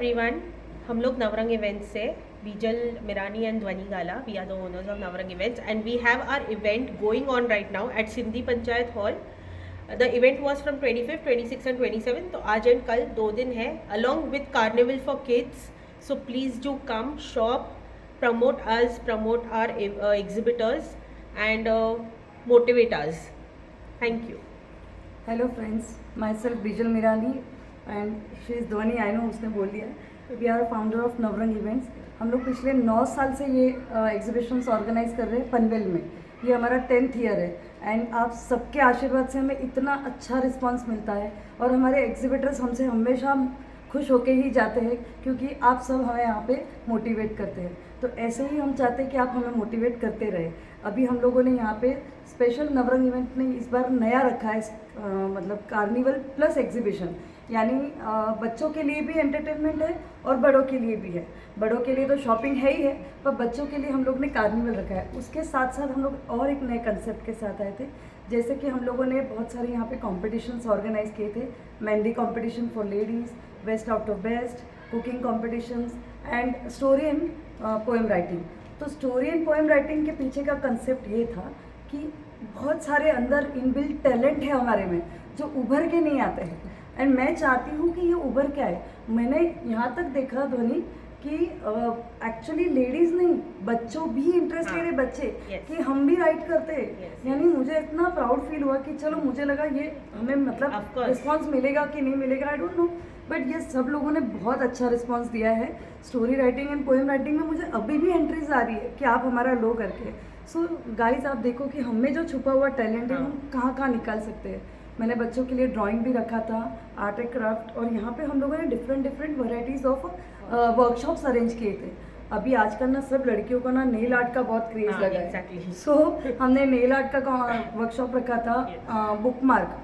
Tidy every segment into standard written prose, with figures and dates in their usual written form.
Everyone, हम लोग Navrang events से Bijal Mirani and Dhvani Gala, we are the owners of Navrang events and we have our event going on right now at Sindhi Panchayat hall. The event was from 25, 26 and 27. तो आज end कल 2 दिन है along विद carnival for kids. So please do come shop, promote us, promote our exhibitors and motivate us. Thank you. Hello friends, myself Bijal Mirani and she is Dhwani. I know उसने बोल दिया. We are a founder of Navrang events. हम लोग पिछले 9 साल से ये exhibitions organise कर रहे हैं पनवेल में. ये हमारा 10th ईयर है एंड आप सबके आशीर्वाद से हमें इतना अच्छा रिस्पांस मिलता है और हमारे एग्जीबिटर्स हमसे हमेशा खुश होके ही जाते हैं क्योंकि आप सब हमें यहाँ पे मोटिवेट करते हैं. तो ऐसे ही हम चाहते हैं कि आप हमें मोटिवेट करते रहे. अभी हम लोगों ने यहाँ पे स्पेशल नवरंग इवेंट ने इस बार नया रखा है, मतलब कार्निवल प्लस एग्जीबिशन, यानी बच्चों के लिए भी एंटरटेनमेंट है और बड़ों के लिए भी है. बड़ों के लिए तो शॉपिंग है ही है, पर बच्चों के लिए हम लोग ने कार्निवल रखा है. उसके साथ साथ हम लोग और एक नए कंसेप्ट के साथ आए थे, जैसे कि हम लोगों ने बहुत सारे यहाँ पे कॉम्पिटिशन्स ऑर्गेनाइज किए थे. Mehndi competition for ladies, best out of best, cooking competitions end story end poem writing. तो स्टोरी एंड पोएम राइटिंग के पीछे का कंसेप्ट ये था कि बहुत सारे अंदर इनबिल्ट टैलेंट है हमारे में जो उभर के नहीं आते हैं एंड मैं चाहती हूँ कि ये उभर के आए. मैंने यहाँ तक देखा ध्वनि कि एक्चुअली लेडीज़ नहीं, बच्चों भी इंटरेस्टेड है बच्चे कि हम भी राइट करते हैं. यानी मुझे इतना प्राउड फील हुआ कि चलो, मुझे लगा ये हमें मतलब रिस्पॉन्स मिलेगा कि नहीं मिलेगा, आई डोंट नो, बट ये सब लोगों ने बहुत अच्छा रिस्पॉन्स दिया है. Story writing end poem writing में मुझे अभी भी एंट्रीज आ रही है कि आप हमारा लो करके. सो गाइज, आप देखो कि हमें जो छुपा हुआ टैलेंट है हम कहाँ कहाँ निकाल सकते हैं. मैंने बच्चों के लिए ड्राइंग भी रखा था, आर्ट एंड क्राफ्ट, और यहाँ पे हम लोगों ने different varieties of workshops arrange किए थे. अभी आजकल ना सब लड़कियों को ना नेल आर्ट का बहुत क्रेज लगा है. सो हमने नेल आर्ट का वर्कशॉप रखा था. बुक मार्क,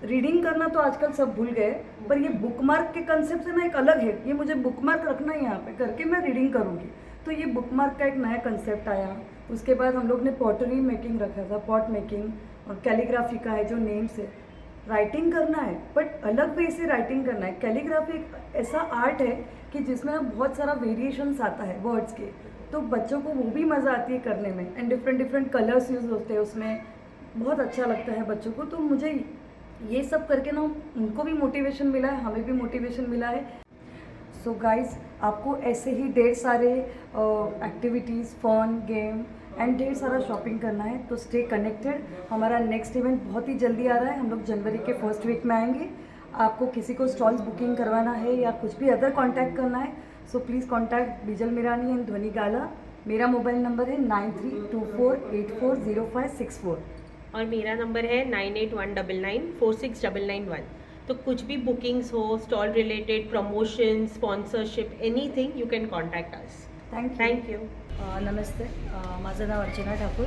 रीडिंग करना तो आजकल सब भूल गए, पर ये बुक मार्क के कंसेप्ट से ना एक अलग है. ये मुझे बुक मार्क रखना है यहाँ पे, करके मैं रीडिंग करूँगी. तो ये बुक मार्क का एक नया कंसेप्ट आया. उसके बाद हम लोग ने पॉटरी मेकिंग रखा था, पॉट मेकिंग, और कैलीग्राफी का है जो नेम से राइटिंग करना है, बट अलग वे से राइटिंग करना है. कैलीग्राफी एक ऐसा आर्ट है कि जिसमें ना बहुत सारा वेरिएशंस आता है वर्ड्स के, तो बच्चों को वो भी मज़ा आती है करने में एंड डिफरेंट कलर्स यूज़ होते हैं उसमें. बहुत अच्छा लगता है बच्चों को. तो मुझे ये सब करके ना उनको भी मोटिवेशन मिला है, हमें भी मोटिवेशन मिला है. सो गाइज, आपको ऐसे ही ढेर सारे एक्टिविटीज़, फन, गेम एंड ढेर सारा शॉपिंग करना है. तो स्टे कनेक्टेड. हमारा नेक्स्ट इवेंट बहुत ही जल्दी आ रहा है. हम लोग जनवरी के फर्स्ट वीक में आएंगे. आपको किसी को स्टॉल्स बुकिंग करवाना है या कुछ भी अदर कांटेक्ट करना है, so please contact Bijal Mirani and Dhvani Gala. मेरा मोबाइल नंबर है 9324840564 और मेरा नंबर है 9819946991. तो कुछ भी बुकिंग्स हो, stall related, promotion, sponsorship, anything, you can contact us. Thank you. नमस्ते, माझं नाव अर्चना ठाकूर.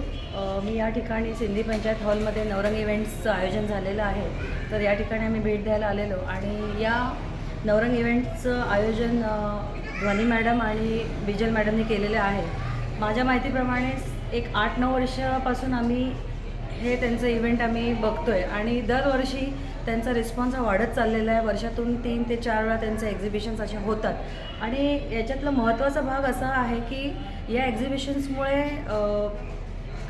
मी या ठिकाणी सिंधी पंचायत हॉलमध्ये नवरंग इव्हेंट्सचं आयोजन झालेलं आहे. तर या ठिकाणी आम्ही भेट द्यायला आलेलो आणि या नवरंग इव्हेंट्सचं आयोजन ध्वनी मॅडम आणि बिजल मॅडमनी केलेलं आहे. माझ्या माहितीप्रमाणे एक 8-9 वर्षापासून आम्ही हे त्यांचं इव्हेंट आम्ही बघतो आहे आणि दरवर्षी त्यांचा रिस्पॉन्स हा वाढत चाललेला आहे. वर्षातून 3 ते 4 वेळा त्यांचे एक्झिबिशन्स असे होतात आणि याच्यातला महत्त्वाचा भाग असा आहे की या एक्झिबिशन्समुळे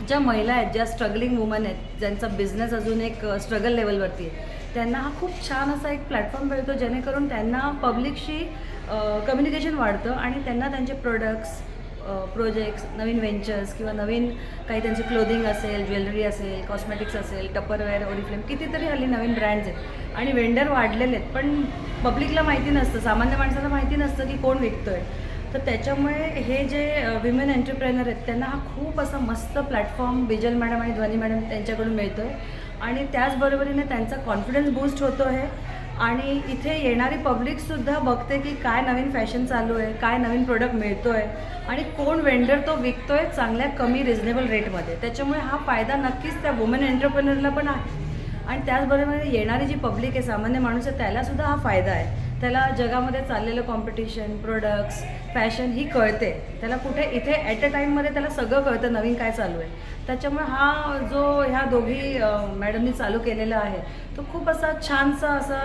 ज्या महिला आहेत, ज्या स्ट्रगलिंग वुमन आहेत, ज्यांचा बिझनेस अजून एक स्ट्रगल लेवलवरती आहे, त्यांना हा खूप छान असा एक प्लॅटफॉर्म मिळतो जेणेकरून त्यांना पब्लिकशी कम्युनिकेशन वाढतं आणि त्यांना त्यांचे प्रोडक्ट्स, प्रोजेक्ट्स, नवीन व्हेंचर्स किंवा नवीन काही त्यांचे क्लोदिंग असेल, ज्वेलरी असेल, कॉस्मेटिक्स असेल, टपरवेअर, ओरिफ्लेम, कितीतरी हल्ली नवीन ब्रँड्स आहेत आणि वेंडर वाढलेले आहेत, पण पब्लिकला माहिती नसतं, सामान्य माणसाला माहिती नसतं की कोण विकतो आहे. तर त्याच्यामुळे हे जे विमेन एंटरप्रेनर आहेत त्यांना हा खूप असा मस्त प्लॅटफॉर्म बिजल मॅडम आणि ध्वनी मॅडम त्यांच्याकडून मिळतो आहे आणि त्याचबरोबरीने त्यांचा कॉन्फिडन्स बूस्ट होतो आहे आणि इथे येणारी पब्लिकसुद्धा बघते की काय नवीन फॅशन चालू आहे, काय नवीन प्रोडक्ट मिळतो आहे आणि कोण वेंडर तो विकतो आहे चांगल्या कमी रिजनेबल रेटमध्ये. त्याच्यामुळे हा फायदा नक्कीच त्या वुमेन एंटरप्रेनरला पण आहे आणि त्याचबरोबर येणारी जी पब्लिक आहे, सामान्य माणूस आहे, त्यालासुद्धा हा फायदा आहे. त्याला जगामध्ये चाललेलं कॉम्पिटिशन, प्रोडक्ट्स, फॅशन ही कळते त्याला, कुठे इथे ॲट अ टाईममध्ये त्याला सगळं कळतं नवीन काय चालू आहे. त्याच्यामुळे हा जो ह्या दोघी मॅडमनी चालू केलेला आहे तो खूप असा छानसा असा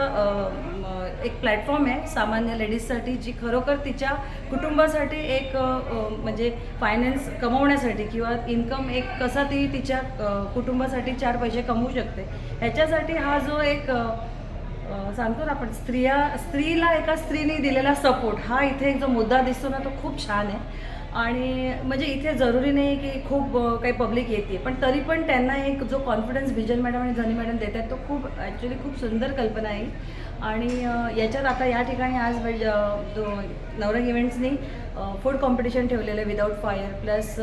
एक प्लॅटफॉर्म आहे सामान्य लेडीजसाठी, जी खरोखर तिच्या कुटुंबासाठी एक म्हणजे फायनान्स कमवण्यासाठी किंवा इन्कम एक कसा ती तिच्या कुटुंबासाठी 4 पैसे कमवू शकते ह्याच्यासाठी हा जो एक सांगतो ना आपण स्त्रीला एका स्त्रीने दिलेला सपोर्ट, हा इथे एक जो मुद्दा दिसतो ना तो खूप छान आहे. आणि म्हणजे इथे जरुरी नाही की खूप काही पब्लिक येते, पण तरी पण त्यांना एक जो कॉन्फिडन्स बिजल मॅडम आणि धनी मॅडम देत आहेत तो खूप ॲक्च्युली खूप सुंदर कल्पना आहे. आणि याच्यात आता या ठिकाणी आज नवरंग इव्हेंट्सनी फूड कॉम्पिटिशन ठेवलेलं आहे विदाऊट फायर, प्लस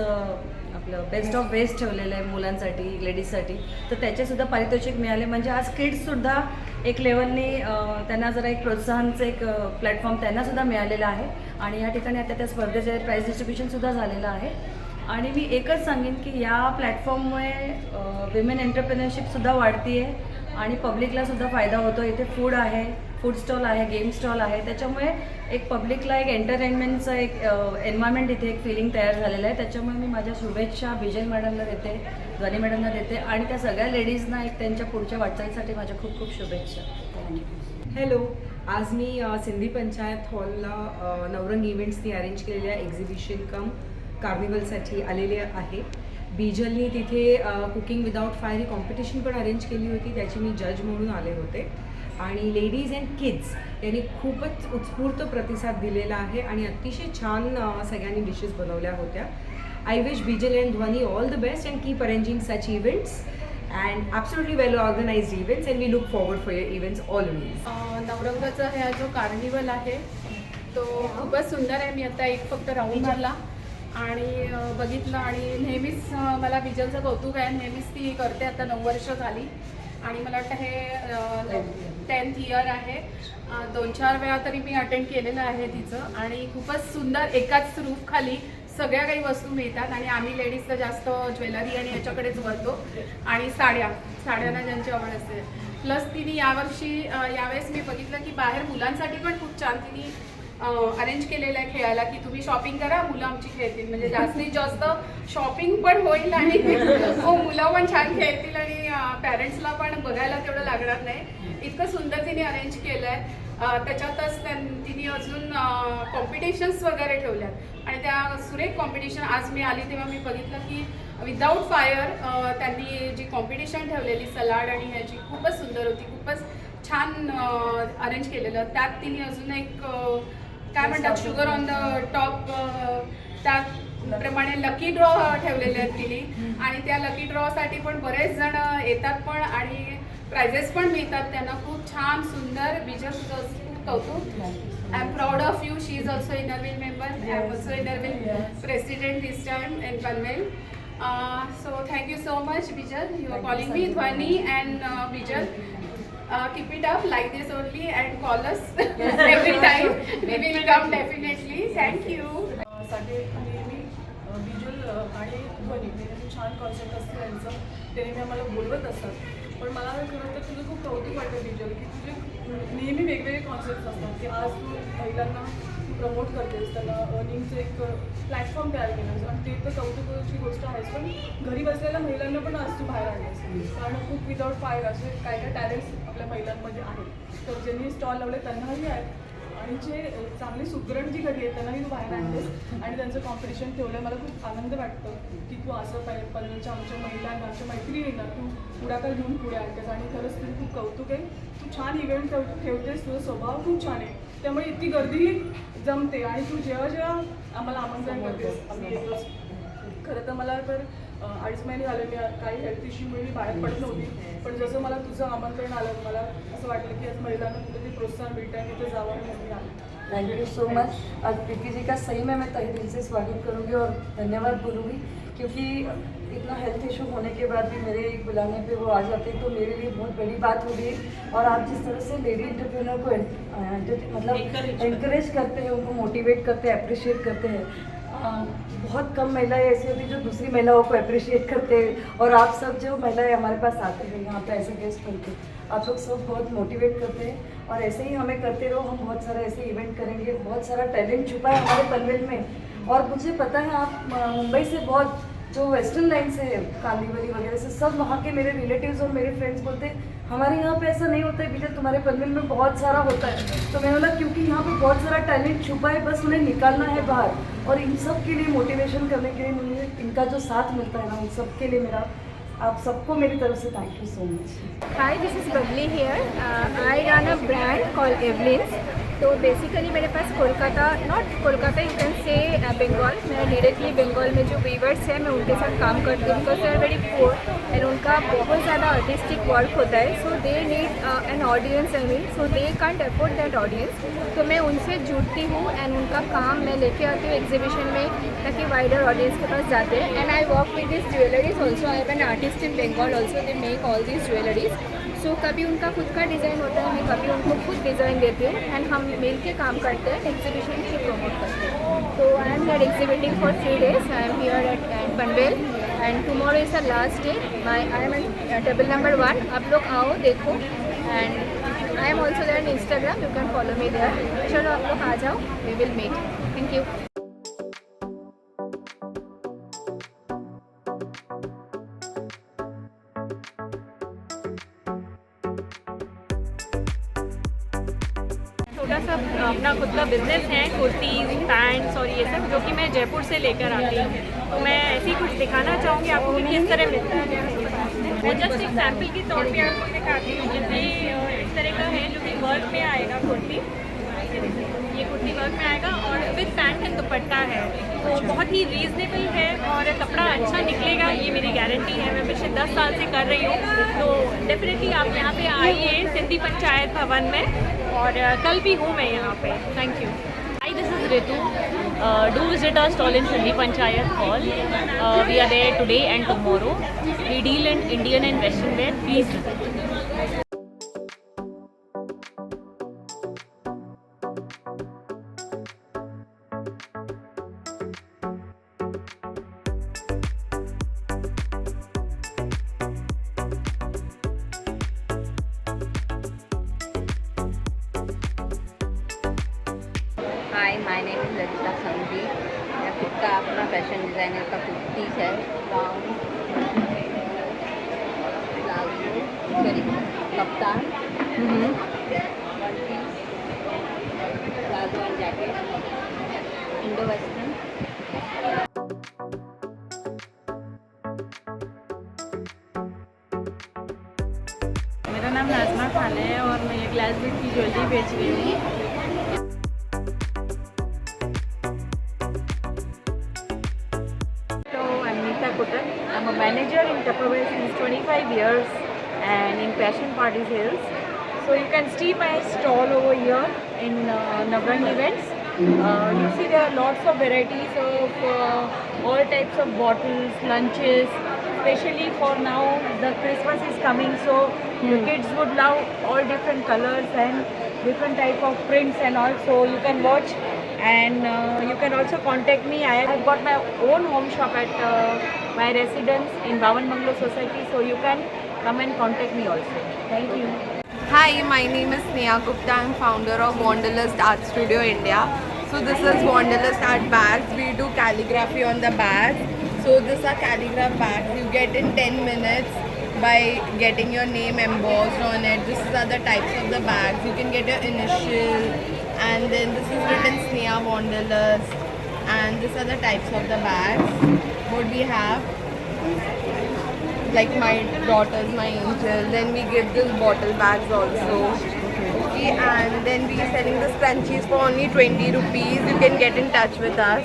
आपलं बेस्ट ऑफ बेस्ट ठेवलेलं आहे मुलांसाठी लेडीजसाठी, तर त्याचेसुद्धा पारितोषिक मिळाले. म्हणजे आज किड्ससुद्धा एक लेवलनी त्यांना जरा एक प्रोत्साहनचं एक प्लॅटफॉर्म त्यांनासुद्धा मिळालेला आहे. आणि या ठिकाणी आता त्या स्पर्धेचे प्राईज डिस्ट्रीब्युशनसुद्धा झालेलं आहे. आणि मी एकच सांगेन की या प्लॅटफॉर्ममुळे विमेन एंटरप्रेनरशिपसुद्धा वाढती आहे आणि पब्लिकलासुद्धा फायदा होतो. इथे फूड आहे, फूड स्टॉल आहे, गेम स्टॉल आहे, त्याच्यामुळे एक पब्लिकला एक एंटरटेनमेंटचं एक एन्व्हायरमेंट इथे एक फिलिंग तयार झालेलं आहे. त्याच्यामुळे मी माझ्या शुभेच्छा बिजल मॅडमला देते, ध्वनी मॅडमला देते आणि त्या सगळ्या लेडीजना एक त्यांच्या पुढच्या वाटचालीसाठी माझ्या खूप खूप शुभेच्छा. थँक्यू. हॅलो, आज मी सिंधी पंचायत हॉलला नवरंग इव्हेंट्सनी अरेंज केलेल्या एक्झिबिशन कम कार्निवलसाठी आलेले आहे. बिजलनी तिथे कुकिंग विदाऊट फायर ही कॉम्पिटिशन पण अरेंज केली होती, त्याची मी जज म्हणून आले होते. आणि लेडीज अँड किड्स यांनी खूपच उत्स्फूर्त प्रतिसाद दिलेला आहे आणि अतिशय छान सगळ्यांनी डिशेस बनवल्या होत्या. आय विश बिजल अँड ध्वनी all the best and keep arranging such events and absolutely well organized events, and we look forward for your events always. नवरंगाचा हा जो कार्निवल आहे तो खूपच सुंदर आहे. मी आता एक फक्त राऊंड मारला आणि बघितलं आणि नेहमीच मला बिजलचं कौतुक आहे. नेहमीच ती करते, आता 9 वर्ष झाली आणि मला वाटतं हे 10th इयर आहे. 2-4 वेळा तरी मी अटेंड केलेलं आहे तिचं आणि खूपच सुंदर एकाच रूफ खाली सगळ्या काही वस्तू मिळतात. आणि आम्ही लेडीज तर जास्त ज्वेलरी आणि याच्याकडेच वळतो आणि साड्यांना ज्यांची आवड असते. प्लस तिने यावेळेस मी बघितलं की बाहेर मुलांसाठी पण खूप छान तिने अरेंज केलेलं आहे खेळायला, की तुम्ही शॉपिंग करा, मुलं आमची खेळतील. म्हणजे जास्तीत जास्त शॉपिंग पण होईल आणि मुलं पण छान खेळतील आणि पॅरेंट्सला पण बघायला तेवढं लागणार नाही. इतकं सुंदर तिने अरेंज केलं आहे. त्याच्यातच तिने अजून कॉम्पिटिशन्स वगैरे ठेवल्यात आणि त्या सुरेख कॉम्पिटिशन आज मी आली तेव्हा मी बघितलं की विदाऊट फायर त्यांनी जी कॉम्पिटिशन ठेवलेली सलाड आणि ह्याची खूपच सुंदर होती, खूपच छान अरेंज केलेलं. त्यात तिने अजून एक काय म्हणतात शुगर ऑन द टॉप त्याप्रमाणे लकी ड्रॉ ठेवलेले आहेत तिने आणि त्या लकी ड्रॉसाठी पण बरेच जण येतात पण आणि प्राइजेस पण मिळतात त्यांना. खूप छान सुंदर. बिजल तुझं खूप कौतुक. I am proud of you. She is also Inner Wheel member. I am also Inner Wheel president this time in Panvel. So thank you so much Bijal. You are calling me Dhwani and Bijal. Keep it up like this only and call us every time. We will come definitely. Thank you. साठी नेहमी बिजल आणि ध्वनी नेहमी छान concept असतं त्यांचं, ते नेहमी आम्हाला बोलवत असतात. पण मला खरं तर तुझं खूप कौतुक वाटतं बिजल, की तुझे नेहमी वेगवेगळे कॉन्सेप्ट असतात, की आज तू महिलांना प्रमोट करतेस, त्यांना अर्निंगचं एक प्लॅटफॉर्म तयार केलं आणि ते तर कौतुकाची गोष्ट आहेच. पण घरी बसलेल्या महिलांना पण आज तू बाहेर आणतेस, कारण खूप विदाऊट फायर असे काय काय टॅलेंट्स आपल्या महिलांमध्ये आहेत. तर ज्यांनी स्टॉल लावले त्यांनाही आहेत आणि जे चांगली सुगरण जी घडी आहेत त्यांनाही तू बाहेर आणतेस आणि त्यांचं कॉम्पिटिशन ठेवलं. मला खूप आनंद वाटतं की तू असं पनवेलच्या आमच्या महिलांना, आमच्या मैत्रिणींना तू पुढाकार घेऊन पुढे आणतेस आणि खरंच तुझं खूप कौतुक आहे. तू छान इव्हेंट ठेवतेस, तुझा स्वभाव खूप छान आहे, त्यामुळे इतकी गर्दीही जमते आणि तू जेव्हा जेव्हा आम्हाला आमंत्रण करतेस आम्ही येतोच. खरं तर मला तर 2.5 महिने झाले मी काही हेल्थ इश्यूमुळे मी बाहेर पडत नव्हती, पण जसं मला तुझं आमंत्रण आलं मला असं वाटलं की आज महिलांना कुठेतरी प्रोत्साहन मिळतं आणि तिथे जावं आणि मी आले. Thank you so much. आज प्रीति जी का सही में मैं तहे दिल से स्वागत करूँगी और धन्यवाद बोलूँगी, क्योंकि इतना हेल्थ इशू होने के बाद भी मेरे एक बुलाने पे वो आ जाते हैं तो मेरे लिए बहुत बड़ी बात हो गई. और आप जिस तरह से लेडी एंटरप्रेन्योर को मतलब एनकरेज करते हैं, उनको मोटिवेट करते हैं, अप्रिशिएट करते हैं, बहुत कम महिलाएं ऐसी होती हैं जो दूसरी महिलाओं को अप्रिशिएट करते हैं, और आप सब जो महिलाएं हमारे पास आते हैं यहाँ पे ऐसे गेस्ट बनके, आप लोग सब बहुत मोटिवेट करते हैं, और ऐसे ही हमें करते रहो। हम बहुत सारा ऐसे इवेंट करेंगे, बहुत सारा टैलेंट छुपा है हमारे पनवेल में। और मुझे पता है आप मुंबई से बहुत जो वेस्टर्न लाइन से है, कालीवली वगैरह से, सब वहाँ के मेरे रिलेटिव्स और मेरे फ्रेंड्स बोलते हैं हमारे यहाँ पे ऐसा नहीं होता है बीजल, तुम्हारे पनवेल में बहुत सारा होता है। तो मैंने बोला क्योंकि यहाँ पे बहुत सारा टैलेंट छुपा है, बस उन्हें निकालना है बाहर। और इन सब के लिए मोटिवेशन करने के लिए मुझे इनका जो साथ मिलता है ना, उन सब के लिए मेरा आप सबको मेरी तरफ से thank you so much. Hi, this is Bubbly here. I run a brand called Evelyn's. तो बेसिकली मेरे पास Kolkata, not Kolkata, you can say Bengal, मैं डायरेक्टली बंगाल में जो वीवर्स हैं मैं उनके साथ काम करती हूँ, because they are very poor end उनका बहुत ज़्यादा आर्टिस्टिक वर्क होता है, so they need an audience, I mean so they can't afford that audience. तो मैं उनसे जुड़ती हूँ एंड उनका काम मैं लेके आती हूँ एग्जीबिशन में, ताकि वाइडर ऑडियंस के पास जाते हैं। End I work with this jewelleries also, I have an artist in Bengal also, they make all this jewelleries. So कभी उनका खुद का डिज़ाइन होता है, मैं कभी उनको खुद डिज़ाइन देती हूँ एंड हम मिल के काम करते हैं, एग्जीबिशन को प्रमोट करते हैं। तो I am here exhibiting for 3 days, I am here at Panvel and tomorrow is the last day. I am at table number 1, आप लोग आओ देखो, and I am also there in Instagram, you can follow me there. चलो आप लोग आ जाओ, we will meet, thank you. छोटा सा अपना खुद का बिजनेस है, कुर्तीज़, पैंट्स और ये सब, जो कि मैं जयपुर से लेकर आती हूँ। तो मैं ऐसे ही कुछ दिखाना चाहूँगी आपको कि किस तरह मिलता है। मैं जस्ट एक सैम्पल के तौर पे आपको दिखाती हूँ। जितने इस तरह का है जो कि वर्क में आएगा कुर्ती, ये कुर्ती वर्क में आएगा और विद पैंट एंड दुपट्टा है, तो बहुत ही रीज़नेबल है और कपड़ा अच्छा निकलेगा, ये मेरी गारंटी है। मैं पिछले 10 साल से कर रही हूँ, तो डेफिनेटली आप यहाँ पे आइए सिंधी पंचायत भवन में, और कल भी हूँ मैं यहाँ पे। Thank you. Hi, this is Ritu. Do visit our stall in Sindhi Panchayat Hall. We are there today and tomorrow. We deal in Indian and Western wear. Please visit. Hi, my name is Lalita Sanghvi. मैं खुद का अपना fashion designer का कुर्तीज़ है, gown, palazzo, sorry kaftan, one piece, palazzo and jacket, Indo western. मेरा नाम नाज़मा खान है और मैं ये ग्लास बीड की ज्वेलरी बेच रही हूँ। I'm a manager in Tupperware since 25 years and in Passion Parties Hills. So you can see my stall over here in Navrang Events. You see there are lots of varieties of all types of bottles, lunches, especially for now the Christmas is coming, so the kids would love all different colors and different type of prints and all, so you can watch and you can also contact me. I have got my own home shop at my residence in Bhavan Bungalow Society, so you can come and contact me also. Thank you. Hi, my name is Sneha Gupta. I'm founder of Wanderlust Art Studio India. So this is Wanderlust Art bags. We do calligraphy on the bags. So these are calligraph bags. You get in 10 minutes by getting your name embossed on it. These are the types of the bags. You can get your initial, and then this is written Sneha Wanderlust. And these are the types of the bags. What we have, like my daughters, my angel. Then we give this bottle bags also. Okay, and then we selling the scrunchies for only 20 rupees. You can get in touch with us.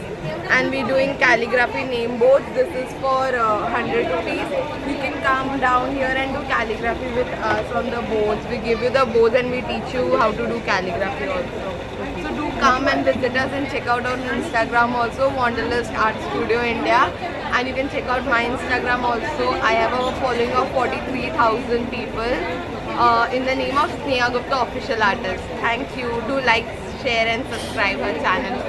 And we doing calligraphy name boards. This is for 100 rupees. You can come down here and do calligraphy with us on the boards. We give you the boards and we teach you how to do calligraphy also. So do come and visit us and check out our Instagram also, Wanderlust Art Studio India. And you can check out my Instagram also. I have a following of 43,000 people in the name of Sneha Gupta Official Artist. Thank you. Do like, share and subscribe our channel.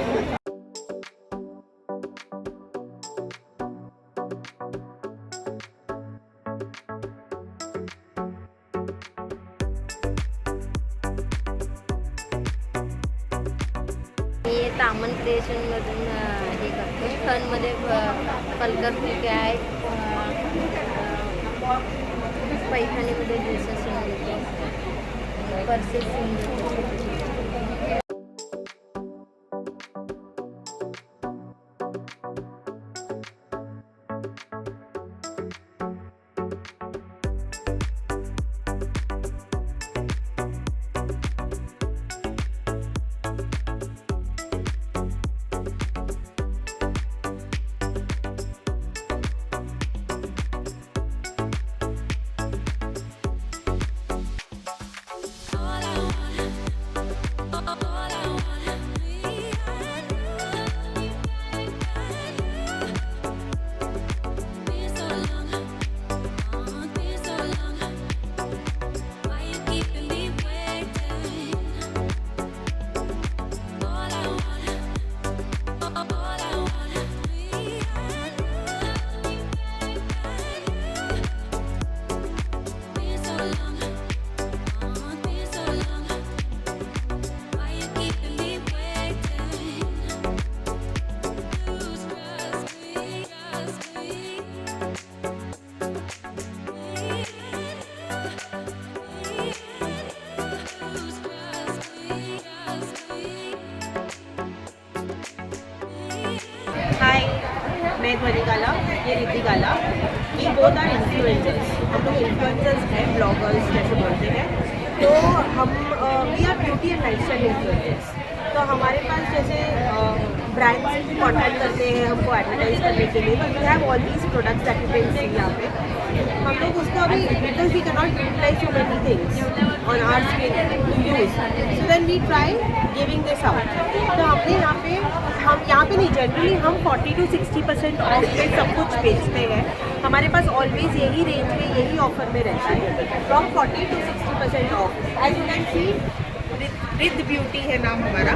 तामन क्रिएशनमधून हे करतो. खनमध्ये पलकर फुलके आहेत, पैठणीमध्ये dresses शिवून देतो, purses शिवून देतो. हाय, मैं ध्वनि गाला, ये रिद्धि गाला. ये बोथ आर इन्फ्लुएंसर्स. हम लोग इन्फ्लुएंसर्स हैं, ब्लॉगर्स जैसे बोलते हैं. तो हम we are beauty and lifestyle influencers. तो हमारे पास जैसे ब्रांड्स कॉन्टैक्ट करते हैं हमको एडवर्टाइज करने के लिए. We have all these products that you can see यहाँ पे. हम लोग उसको अभी because we can not utilise so many things on our skin to use, so then we try giving this out. तो हमने हम यहाँ पे नहीं, जनरली हम 40 to 60% ऑफ पे सब कुछ बेचते हैं. हमारे पास ऑलवेज यही रेंज में यही ऑफर में रहता है, from 40 to 60% off. As you can see Riddh beauty है नाम हमारा.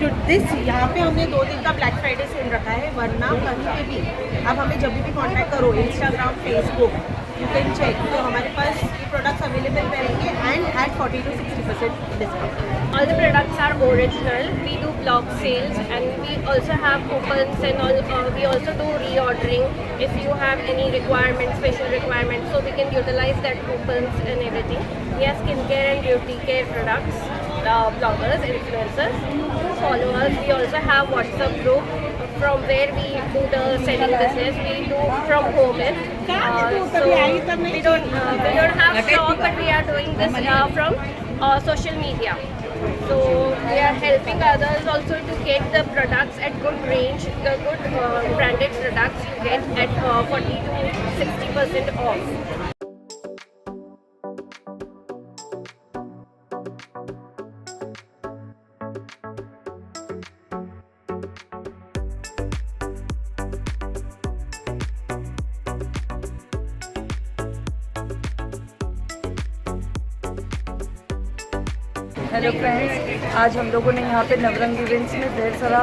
तो दिस यहाँ पे हमने 2 दिन का ब्लैक फ्राइडे सेल रखा है, वरना कहीं पे भी अब हमें जब भी कांटेक्ट करो, Instagram, Facebook, you can check. तो हमारे पास ये प्रोडक्ट्स अवेलेबल रहेंगे and at 40 to 60% discount. All the products are original. We do block sales and we also have coupons and all. We also do reordering if you have any requirements, special requirements, so we can utilize that coupons and everything. We have skincare and beauty care products, bloggers, influencers. Follow us. We also have WhatsApp group from where we do the selling business. We do from home. So we don't have shop, but we are doing this from social media. So we are helping others also to get the products at good range, the good branded products you get at 40 to 60% off. Hello friends, आज हम लोगों ने यहाँ पे Navrang events में ढेर सारा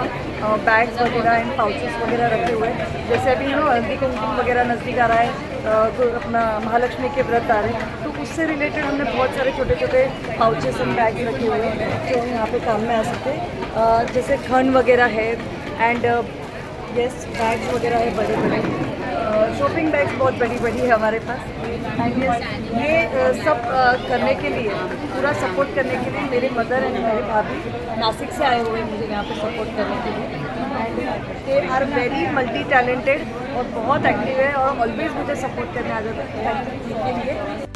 bags वगैरह end pouches वगैरह रखे हुए हैं. जैसे अभी हल्दी कुमकुम वगैरह नज़दीक आ रहा है, तो अपना महालक्ष्मी के व्रत आ रहे हैं, तो उससे रिलेटेड हमने बहुत सारे छोटे छोटे पाउचेस एंड बैग्स रखे हुए हैं जो यहाँ पे काम में आ सकते हैं. जैसे खन वगैरह है एंड यस बैग्स वगैरह है, बड़े बड़े शॉपिंग बैग्स बहुत बड़ी बड़ी है हमारे पास. एंड ये सब करने के लिए, पूरा सपोर्ट करने के लिए मेरे मदर एंड मेरे भाभी नासिक से आए हुए हैं मुझे यहाँ पे सपोर्ट करने के लिए. And they are very multi talented और बहुत एक्टिव है और ऑलवेज मुझे सपोर्ट करने आ जाते हैं के लिए.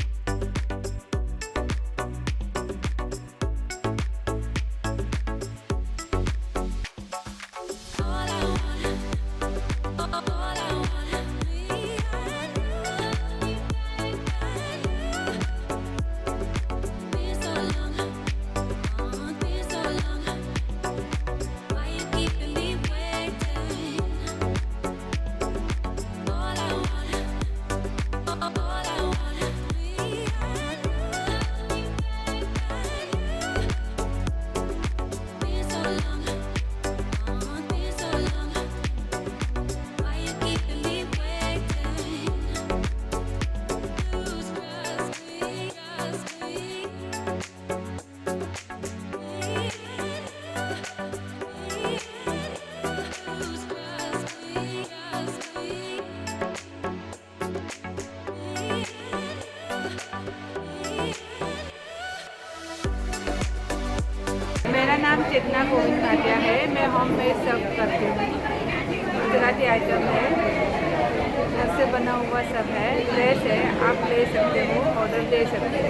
नाम चेतना गोविंद भाटिया है। मैं होम मेड सर्व करती हूँ। गुजराती आइटम है, घर से बना हुआ सब है, फ्रेश है, आप ले सकते हो, ऑर्डर दे सकते हो।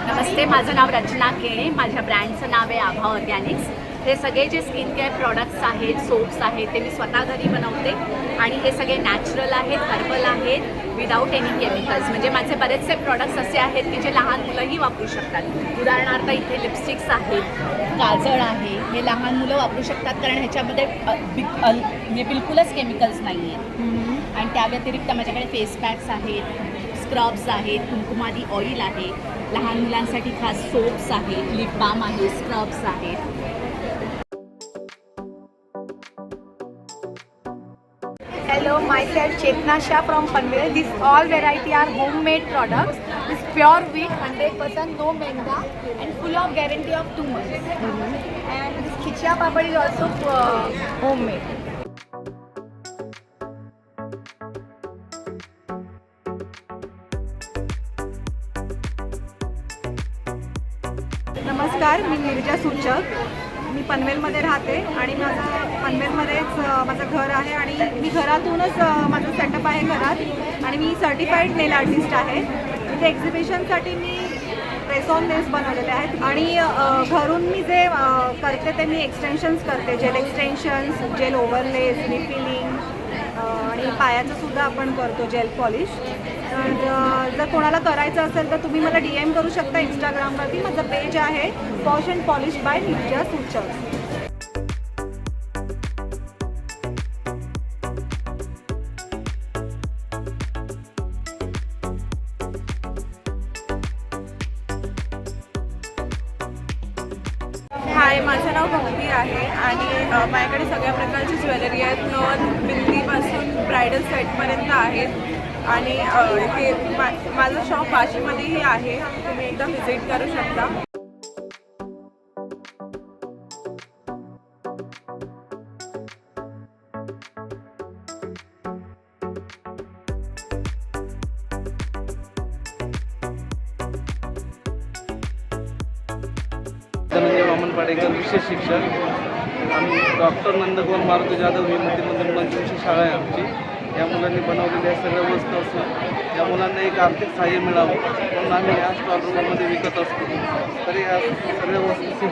नमस्ते, माझं नाव रचना केळे, माझ्या ब्रँडचं नाव आहे आभा ऑर्गॅनिक्स। हे सगळे जे स्किन केअर प्रॉडक्ट्स आहेत, सोप्स आहेत, ते मी स्वतः घरी बनवते आणि हे सगळे नॅचरल आहेत, हर्बल आहेत, विदाऊट एनी केमिकल्स। म्हणजे माझे बरेचसे प्रॉडक्ट्स असे आहेत की जे लहान मुलंही वापरू शकतात। उदाहरणार्थ इथे लिपस्टिक्स आहेत, काजळ आहे, हे लहान मुलं वापरू शकतात कारण ह्याच्यामध्ये म्हणजे बिलकुलच केमिकल्स नाही आहेत। आणि त्या व्यतिरिक्त माझ्याकडे फेस पॅक्स आहेत, स्क्रब्स आहेत, कुंकुमादी ऑइल आहे, लहान मुलांसाठी खास सोप्स आहेत, लिप बाम आहे, स्क्रब्स आहेत। Hello, myself Chetna Shah from Panvel. This all variety are homemade products. This pure wheat, 100% no maida, and full of guarantee of 2 months. And this khichya papad is also homemade. नमस्कार, मी नीरजा सूचक। मी पनवेलमध्ये राहते आणि पनवेलमध्येच माझं घर आहे आणि मी घरातूनच माझं सेटअप आहे घरात आणि मी सर्टिफाईड नेल आर्टिस्ट आहे। इथे एक्झिबिशनसाठी मी प्रेसॉन नेल्स बनवलेले आहेत आणि घरून मी जे करते ते मी एक्सटेन्शन्स करते, gel extensions, gel overlays, refilling आणि पायाचं सुद्धा आपण करतो जेल पॉलिश। तर जर कोणाला करायचं असेल तर तुम्ही मला DM करू शकता इंस्टाग्रामवरती। माझं पेज आहे posh and polish by Neerja Suchak. Hi, माझं नाव भक्ती आहे आणि माझ्याकडे सगळ्या प्रकारची ज्वेलरी आहेत, नथ, बिंदीपासून ब्रायडल सेटपर्यंत आहेत। आणि हे माझं शॉप वाशीमध्येही आहे, तुम्ही एकदा व्हिजिट करू शकता। धनंजय वामन पाडेकर, विशेष शिक्षक। आम्ही डॉक्टर नंदकुमार मारुती जाधव विमुक्ती मंदिर मुलांची शाळा आहे आमची। या मुलांनी बनवलेल्या सगळ्या वस्तू असून या मुलांना एक आर्थिक सहाय्य मिळावं म्हणून आम्ही या स्टॉलरूममध्ये विकत असतो। तर या सगळ्या वस्तू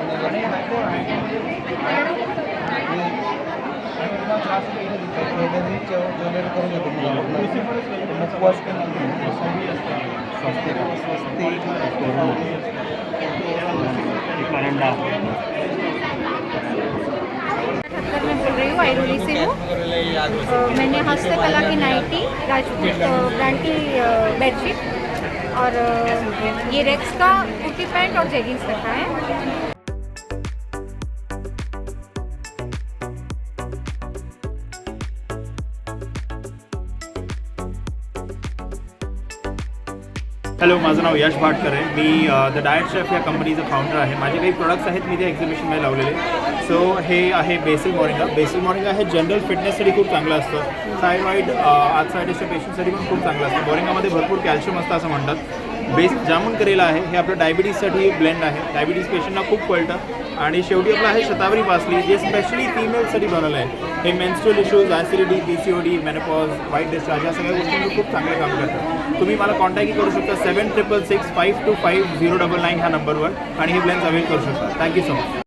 मैं बोल रही हूँ, आइरोली से हूँ। मैंने हस्तकला की नाइटी, राजपूत ब्रांड की बेडशीट और ये रेक्स का कुर्ती पैंट और जेगिंग्स रखा है। हॅलो, माझं नाव यश भाटकर आहे। मी द डायट शेफ या कंपनीचं फाउंडर आहे। माझे काही प्रोडक्ट्स आहेत मी त्या एक्झिबिशनमध्ये लावलेले। सो हे आहे बेसिल मॉरिंगा। बेसिल मॉरिंगा हे जनरल फिटनेससाठी खूप चांगलं असतं। थायरॉईड, आर्थरायटिसच्या पेशंटसाठी पण खूप चांगलं असतं। मॉरिंगामध्ये भरपूर कॅल्शियम असतं असं म्हणतात। बेस जामून करेला आहे, हे आपलं डायबिटीजसाठी ब्लेंड आहे। डायबिटीज पेशंटना खूप कळतं। आणि शेवटी आपलं आहे शतावरी पासली, जे स्पेशली फिमेलसाठी बनवलं आहे। हे menstrual issues, acidity, PCOD, menopause, white discharge या सगळ्या गोष्टींवर खूप चांगलं काम करतं। तुम्ही मला कॉन्टॅक्ट करू शकता 7666525099 ह्या नंबरवर आणि हे ब्लेंड्स अवेल करू शकता। Thank you so much.